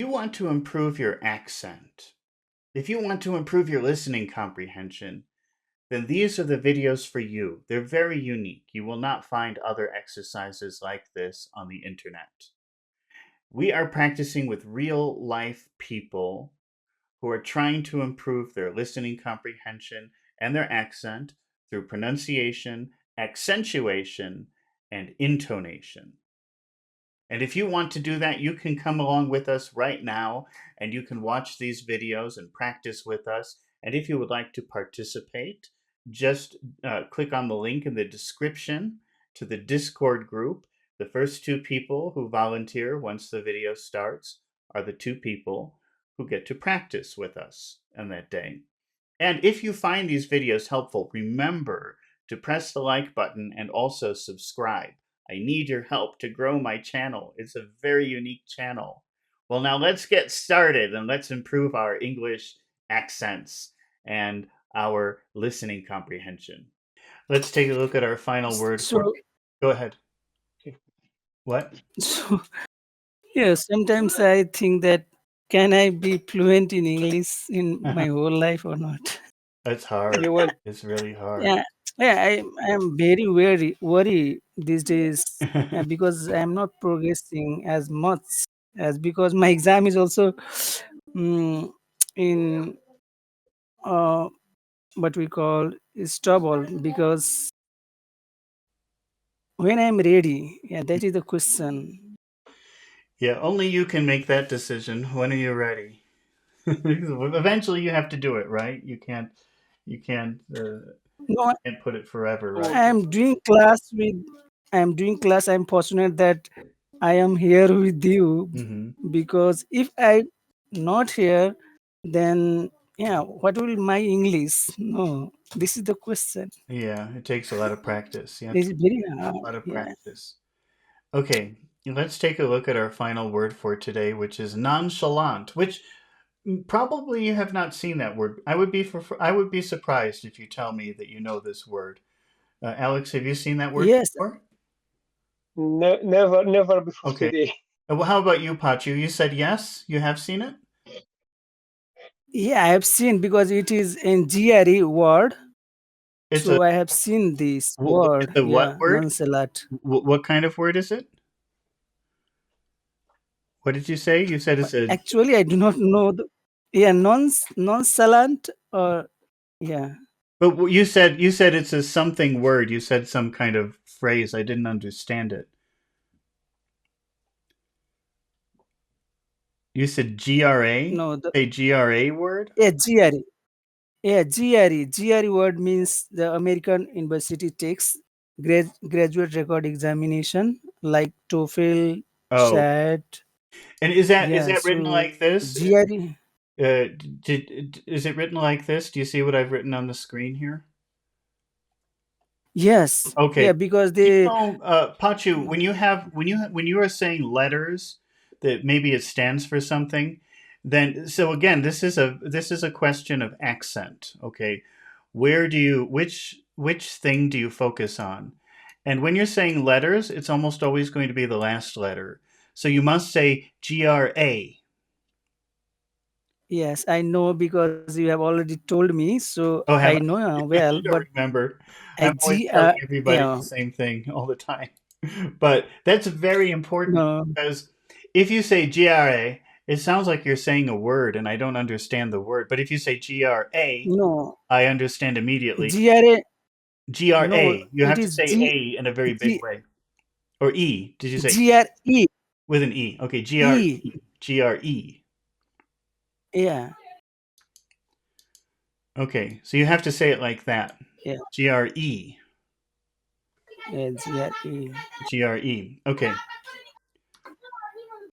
you want to improve your accent, if you want to improve your listening comprehension, then these are the videos for you. They're very unique. You will not find other exercises like this on the internet. We are practicing with real life people who are trying to improve their listening comprehension and their accent through pronunciation, accentuation, and intonation. And if you want to do that, you can come along with us right now and you can watch these videos and practice with us. And if you would like to participate, just click on the link in the description to the Discord group. The first two people who volunteer once the video starts are the two people who get to practice with us on that day. And if you find these videos helpful, remember to press the like button and also subscribe. I need your help to grow my channel. It's a very unique channel. Well, now let's get started and let's improve our English accents and our listening comprehension. Let's take a look at our final word for. So, Go ahead. What? so yeah, sometimes I think that can I be fluent in English in my whole life or not? It's hard. You will. It's really hard. Yeah, I am very worried these days because I am not progressing as much as because my exam is also in what we call is trouble because when I'm ready, yeah, that is the question. Yeah, only you can make that decision. When are you ready? Eventually, you have to do it, right? You can't No, can't put it forever, right? I am doing class with. I am doing class. I'm fortunate that I am here with you Hmm. because if I not here, then yeah, what will my English? No, this is the question. Yeah, it takes a lot of practice. You have This to is very a hard. lot of Yeah. practice. Okay, let's take a look at our final word for today, which is nonchalant, which probably you have not seen that word. I would be surprised if you tell me that you know this word. Alex, have you seen that word Yes. before? Never before Okay. today. Well, how about you, Pachu? You said yes, you have seen it? Yeah, I have seen because it is in GRE word. It's a So I have seen this it's word. a what Yeah, word? nonchalant. What kind of word is it? What did you say? You said it's a. Actually, I do not know. Yeah, nonchalant or yeah. But you said it's a something word. You said some kind of phrase. I didn't understand it. You said GRA. No, A GRA word. yeah, GRE. Yeah, GRE. GRE word means the American University takes graduate record examination like TOEFL, Oh, SAT. and is Yeah, that written so like this? GRE. Is it written like this? Do you see what I've written on the screen here? Yes, Okay. yeah, because You they. know, Pachu, when you are saying letters that maybe it stands for something, then so again, this is a question of accent. Okay, where do you which thing do you focus on? And when you're saying letters, it's almost always going to be the last letter. So you must say GRA. Yes, I know because you have already told me, so Oh, I have know I? well. I don't But remember. I I'm always G telling everybody yeah, the same thing all the time. But that's very important no, because if you say GRA, it sounds like you're saying a word and I don't understand the word. But if you say GRA, no, I understand immediately. GRA. No, GRA, you it have to is say A in a very big G way. Or E. Did you say E? GRE. With an E? Okay, E. GRE. GRE. Yeah, Okay, so you have to say it like that. yeah, GRE. yeah, GRE. GRE. Okay.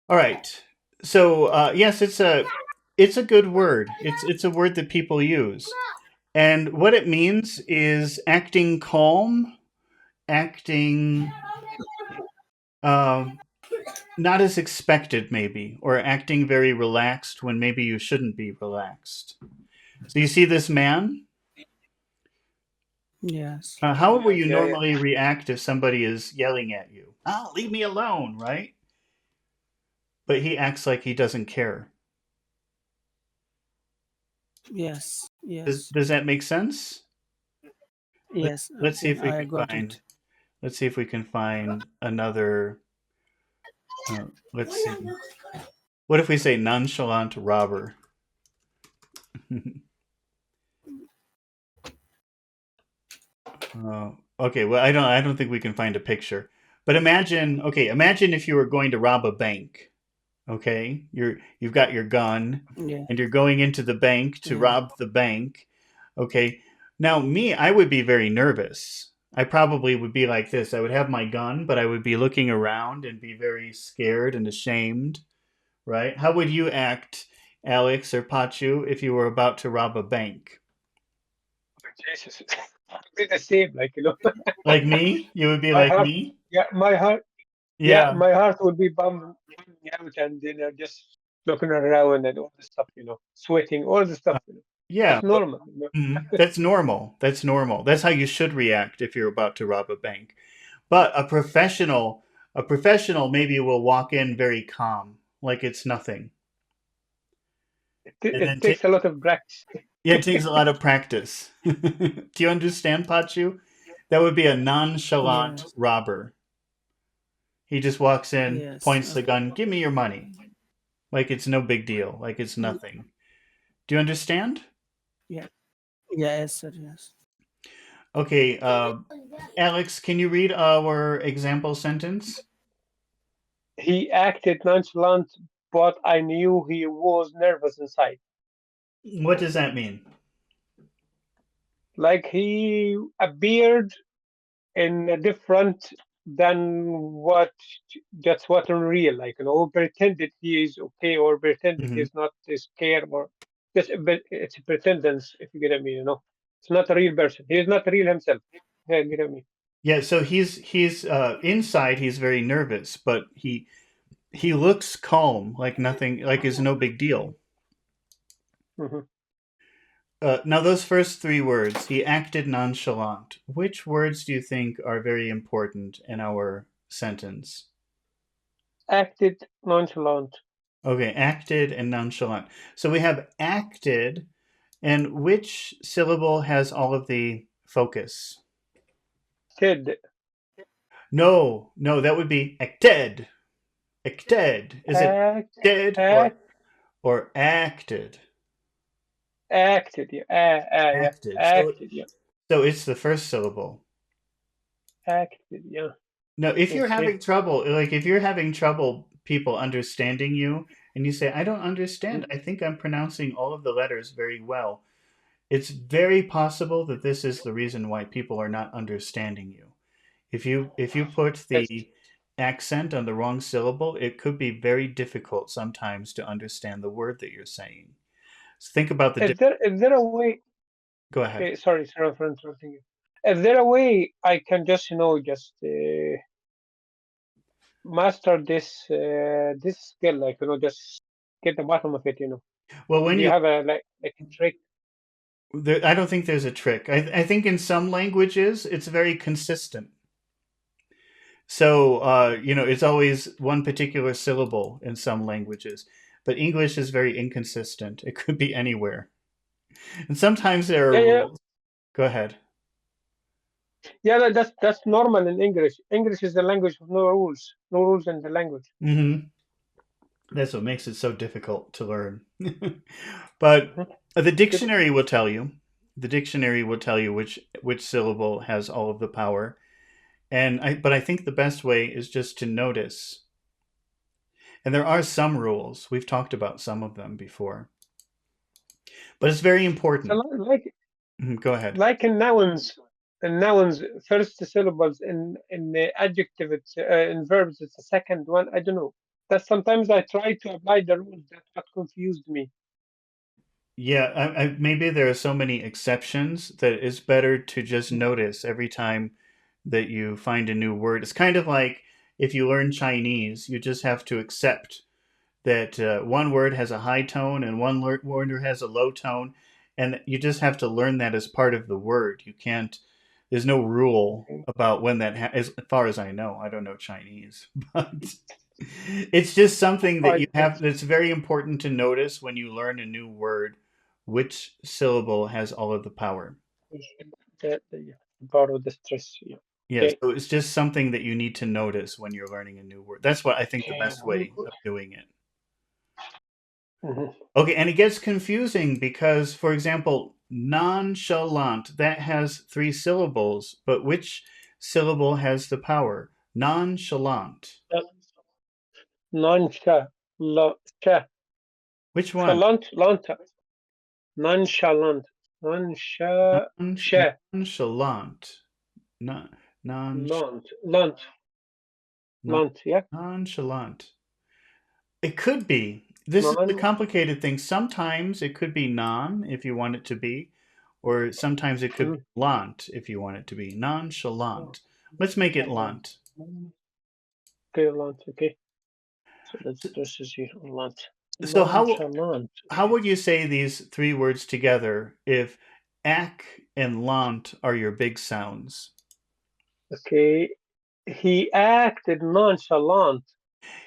All right. So yes, it's a good word. It's a word that people use, and what it means is acting calm, acting uh, not as expected, maybe, or acting very relaxed when maybe you shouldn't be relaxed. So you see this man. Yes. How will you Yeah, yeah. normally react if somebody is yelling at you? Ah, leave me alone, right? but he acts like he doesn't care. Yes, Does yes, does that make sense? Let, yes. let's see Okay, if we I can got find it. let's see if we can find another let's see. What if we say nonchalant robber? Okay, well I don't think we can find a picture. But imagine if you were going to rob a bank. Okay? You've got your gun Yeah, and you're going into the bank to yeah, rob the bank. Okay? Now me, I would be very nervous. I probably would be like this. I would have my gun, but I would be looking around and be very scared and ashamed, right? How would you act, Alex or Pachu, if you were about to rob a bank? Jesus, it's the same. Like Like me? You would be my like heart, me? yeah, my heart, yeah, Yeah. my heart would be bumming out, and just looking around and all the stuff, sweating, all the stuff. Yeah, That's normal. that's normal. That's normal. That's how you should react if you're about to rob a bank. But a professional maybe will walk in very calm, like it's nothing. And It then ta takes a lot of practice. yeah, it takes a lot of practice. Do you understand, Pachu? That would be a nonchalant yes, robber. He just walks in, yes. points the gun, give me your money. Like it's no big deal, like it's nothing. Do you understand? Yeah, yes, sir. Yes. Okay, Alex, can you read our example sentence? He acted nonchalant, but I knew he was nervous inside. What does that mean? Like he appeared in a different than what that's what unreal, like pretended he is okay, or pretended Hmm. he's not scared, or just a bit, it's a pretendance, if you get me, it's not a real person, he is not real himself. Yeah, you get me. Yeah, so he's inside he's very nervous, but he looks calm, like nothing, like it's no big deal. Hmm. Now those first three words, he acted nonchalant. Which words do you think are very important in our sentence? Acted nonchalant. Okay, acted and nonchalant. So we have acted, and which syllable has all of the focus? Did. No, no, that would be acted. Acted. Is it Act. acted or Act. acted? Acted, yeah. Yeah. Acted. So Acted, yeah. so it's the first syllable. Acted, yeah. Now, if you're Yes, yeah. having trouble, like if you're having trouble people understanding you, and you say, "I don't understand. I think I'm pronouncing all of the letters very well." It's very possible that this is the reason why people are not understanding you. If you put Yes. the accent on the wrong syllable, it could be very difficult sometimes to understand the word that you're saying. So think about the Is there a way? Go ahead. Sorry for interrupting you. Is there a way I can just, just master this skill, like just get the bottom of it? Well, Do when you you have like a trick? I don't think there's a trick. I think in some languages it's very consistent. So it's always one particular syllable in some languages, but English is very inconsistent. It could be anywhere, and sometimes there are Yeah, yeah, rules. Go ahead. yeah. That's normal in English. English is the language of no rules, no rules in the language. Hmm. That's what makes it so difficult to learn. But Mhm. the Good. dictionary will tell you. The dictionary will tell you which syllable has all of the power. But I think the best way is just to notice. And there are some rules. We've talked about some of them before. But it's very So important. like Mhm, go ahead. like in nouns, first syllables, in the adjective, it's in verbs, it's the second one. I don't know. That sometimes I try to apply the rules. That's what confused me. Yeah, maybe there are so many exceptions that it's better to just notice every time that you find a new word. It's kind of like if you learn Chinese, you just have to accept that one word has a high tone and one word has a low tone, and you just have to learn that as part of the word. You can't. There's no rule about when that. As far as I know, I don't know Chinese, but It's just something that you 5 points. have that's very important to notice when you learn a new word, which syllable has all of the power. Yeah, borrow the stress. Yeah. Yeah, Okay. so it's just something that you need to notice when you're learning a new word. That's what I think the Okay. best way of doing it. Mhm. Okay, and it gets confusing because, for example, nonchalant, that has three syllables, but which syllable has the power? Nonchalant. Uh, Nonchalant. Which one? Chalant. Lanta. Nonchalant. Nonchalant. Non, non, Lant. non, Lant. Yeah. nonchalant. It could be. This is the Non. complicated thing. Sometimes it could be non if you want it to be, or sometimes it could be Mm, lant if you want it to be. oh, Nonchalant. Let's make it Nonchalant. lant. Okay. Lant. Okay. So this is here. Lant. So Nonchalant. how Okay. would you say these three words together if ak and lant are your big sounds? Okay. He acted nonchalant.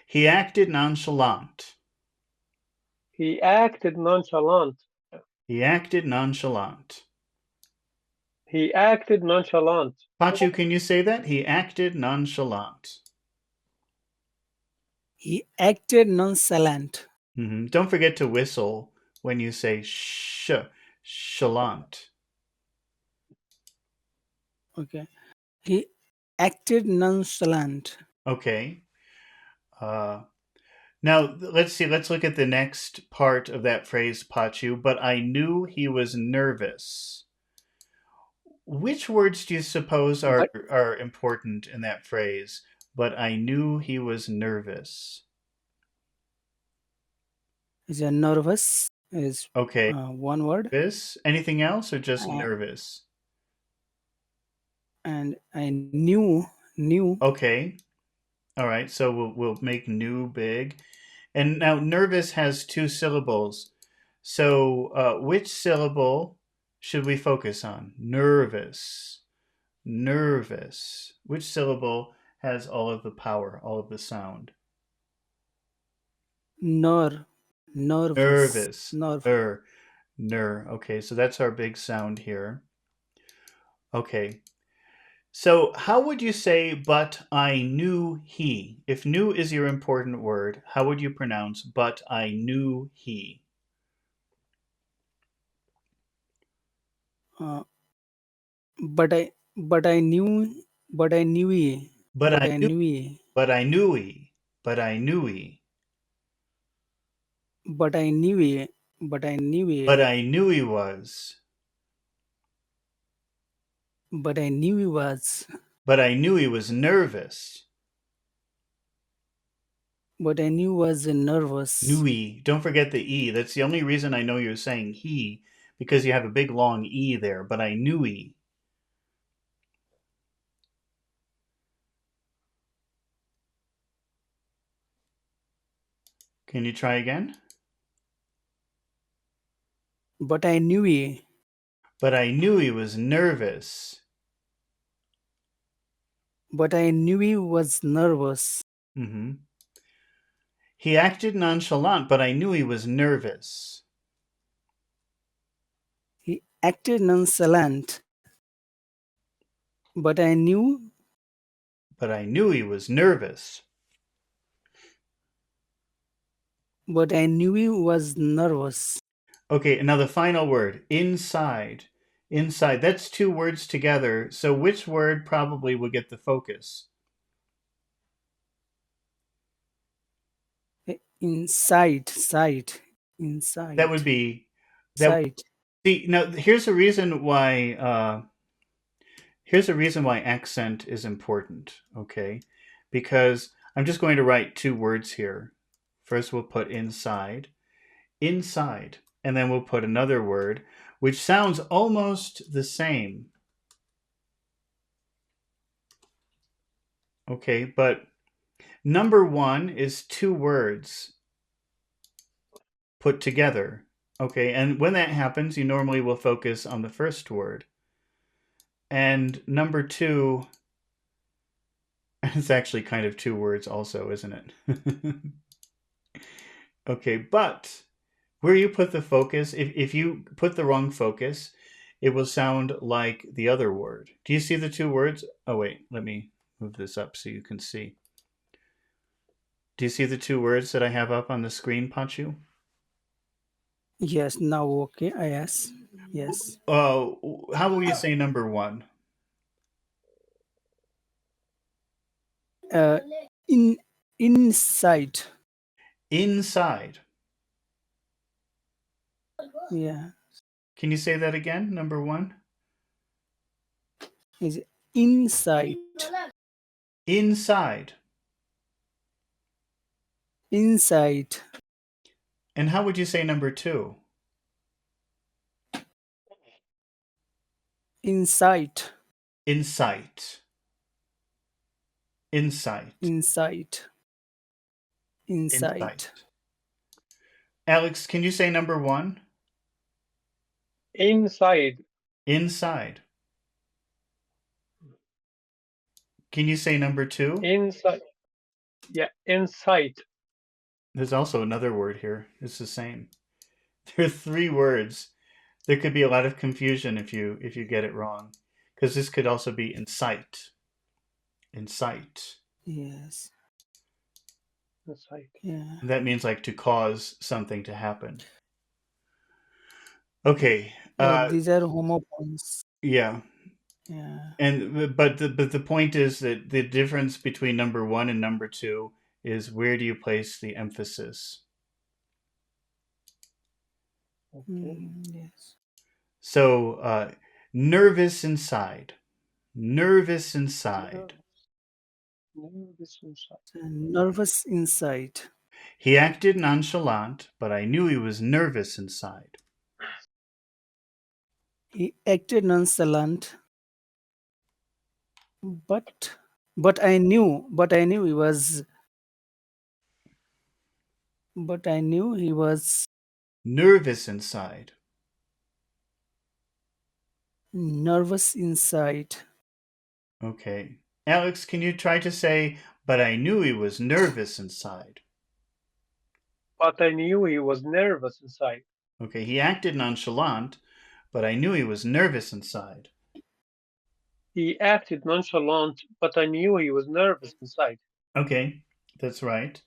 He acted nonchalant. He acted nonchalant. He acted nonchalant. He acted nonchalant. Pachu, can you say that? He acted nonchalant. He acted nonchalant. Don't forget to whistle when you say chalant. Okay. He acted nonchalant. Okay. Uh, Now let's see. Let's look at the next part of that phrase, Pachu. But I knew he was nervous. Which words do you suppose But are important in that phrase? But I knew he was nervous. is a nervous is Okay, one word, nervous. Anything else, or just uh, nervous? and I knew Okay. All right. So we'll make new big. And now nervous has two syllables. So which syllable should we focus on? Nervous. Nervous. Which syllable has all of the power, all of the sound? ner nervous Nervous. nerve. Ner. Okay, so that's our big sound here. Okay. So how would you say, but I knew he? If knew is your important word, how would you pronounce, but I knew he? Uh, but I knew But but I I knew, knew but I knew he, but I knew he, but I knew but I but knew I knew he was, but I knew he was but I knew he was nervous. but I knew was nervous. Nui. Don't forget the E. That's the only reason I know you're saying he, because you have a big long E there, but I knew he. Can you try again? But I knew But I knew he was nervous. he was nervous. hmm He acted nonchalant, but I knew he was nervous. He acted nonchalant, but But I knew he was nervous. I knew he was nervous. Okay, now the final word, inside. Inside. That's two words together. So which word probably will get the focus? Inside, That would inside, be that. side. See, now here's a reason why accent is important, okay? Because I'm just going to write two words here. First, we'll put inside, inside, and then we'll put another word which sounds almost the same, okay? But number one is two words put together, okay? And when that happens, you normally will focus on the first word. And number two, It's actually kind of two words, also, isn't it? Okay, but where you put the focus, if you put the wrong focus, it will sound like the other word. Do you see the two words? Oh, wait, let me move this up so you can see. Do you see the two words that I have up on the screen, Pachu? Yes, now okay. I yes. Yes. How will you say number one? Uh, in inside. Inside. Yeah. Can you say that again? Number one? Is inside. Inside. Inside. And how would you say number two? Inside. Insight. Insight. Inside. Inside. Insight. Alex, can you say number one? Inside. Inside. Can you say number two? Inside. Yeah, insight. There's also another word here. It's the same. There are three words. There could be a lot of confusion if you get it wrong, because this could also be incite. Incite. Yes. Insight. Yeah. And that means like to cause something to happen. Okay. These are homophones. Yeah. Yeah. And but the point is that the difference between number one and number two is where do you place the emphasis? Okay. Yes. So nervous inside. Nervous inside. Nervous. Nervous inside. Nervous inside. He acted nonchalant, but I knew he was nervous inside. He acted nonchalant, but but I knew he was Nervous inside. nervous inside. Okay. Alex, can you try to say, but I knew he was nervous inside? But I knew he was nervous inside. Okay, he acted nonchalant, but I knew he was nervous inside. He acted nonchalant, but I knew he was nervous inside. Okay, that's right.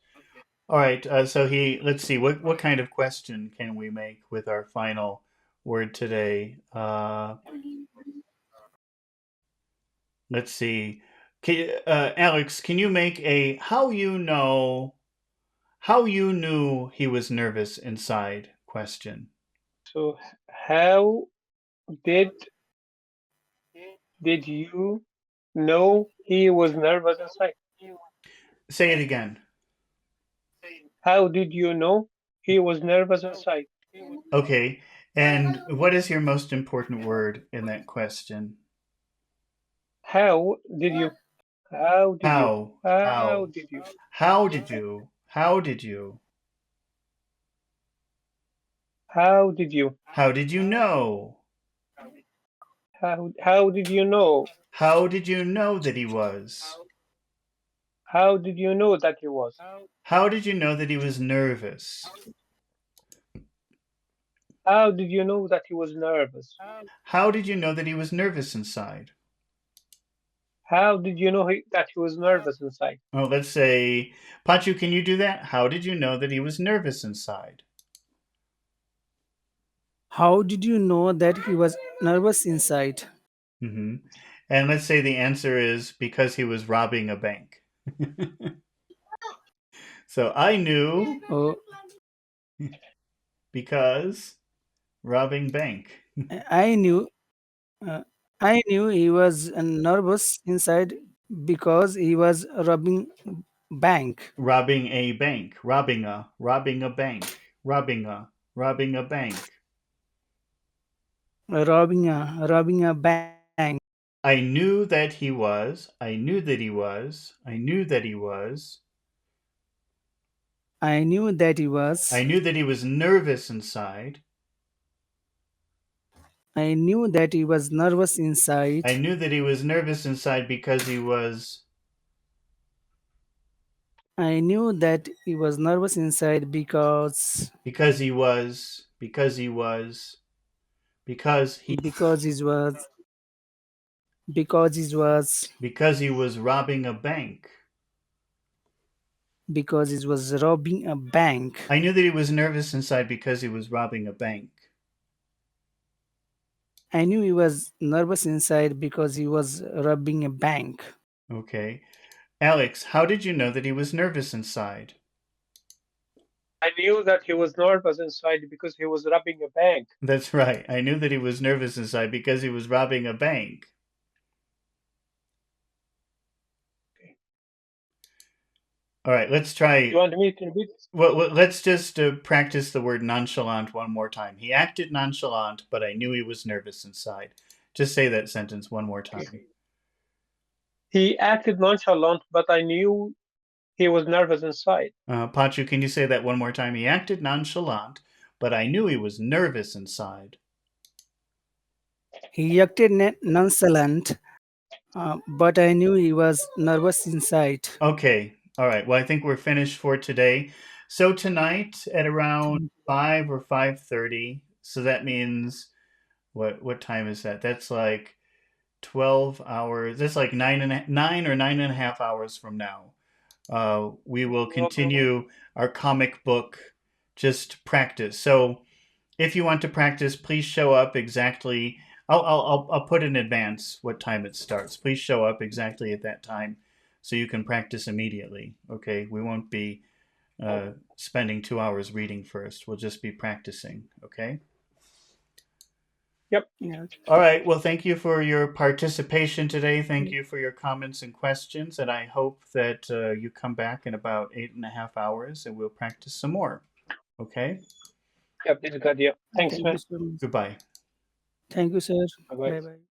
All right, let's see, what kind of question can we make with our final word today? Let's see. Alex, can you make a how you knew he was nervous inside question? So how did did you know he was nervous inside? Say it again. How did you know he was nervous inside? Okay, and what is your most important word in that question? How did you? How did you? How? How How? did you? How did you? How did you? How did you? How did you know? How did you know? How did you know that he was? How did you know that he was? How did you know that he was nervous? How did you know that he was nervous? How did you know that he was nervous inside? How did you know that he was nervous inside? Oh, let's say, Pachu, can you do that? How did you know that he was nervous inside? How did you know that he was nervous inside? hmm And let's say the answer is because he was robbing a bank. So I knew Oh, because robbing bank. I knew uh, I knew he was nervous inside because he was robbing bank. Robbing a bank. Robbing a bank. Robbing a bank. Robbing a bank. I knew that he was. I knew that he was. I knew that he was. I knew that he I was. knew that he was nervous inside. I knew that he was nervous inside I knew that he was nervous inside because he was. I knew that he was nervous inside because Because he was. Because he was. Because he. because he was because he was Because he was robbing a bank. because he was robbing a bank. I knew that he was nervous inside because he was robbing a bank. I knew he was nervous inside because he was robbing a bank. Okay. Alex, how did you know that he was nervous inside? I knew that he was nervous inside because he was robbing a bank. That's right. I knew that he was nervous inside because he was robbing a bank. Okay. All right, let's You try. want me to repeat? Well, let's just practice the word nonchalant one more time. He acted nonchalant, but I knew he was nervous inside. Just say that sentence one more Okay. time. He acted nonchalant, but I knew he was nervous inside. Pachu, can you say that one more time? He acted nonchalant, but I knew he was nervous inside. He acted nonchalant, but I knew he was nervous inside. Okay. All right. Well, I think we're finished for today. So tonight at around 5 or 5:30. So that means what time is that? That's like 12 hours. That's like 9 or 9.5 hours from now. We will Well, continue our comic book just practice. So if you want to practice, please show up exactly. I'll put in advance what time it starts. Please show up exactly at that time so you can practice immediately. Okay, we won't be spending 2 hours reading first. We'll just be practicing. Okay. yep, Yeah. All right. Well, thank you for your participation today. Thank Yeah. you for your comments and questions. And I hope that you come back in about 8.5 hours and we'll practice some more. Okay. yep, this is good. Yeah. Thanks, Thank you man. so much. Goodbye. Thank you, sir. Bye bye. Bye bye.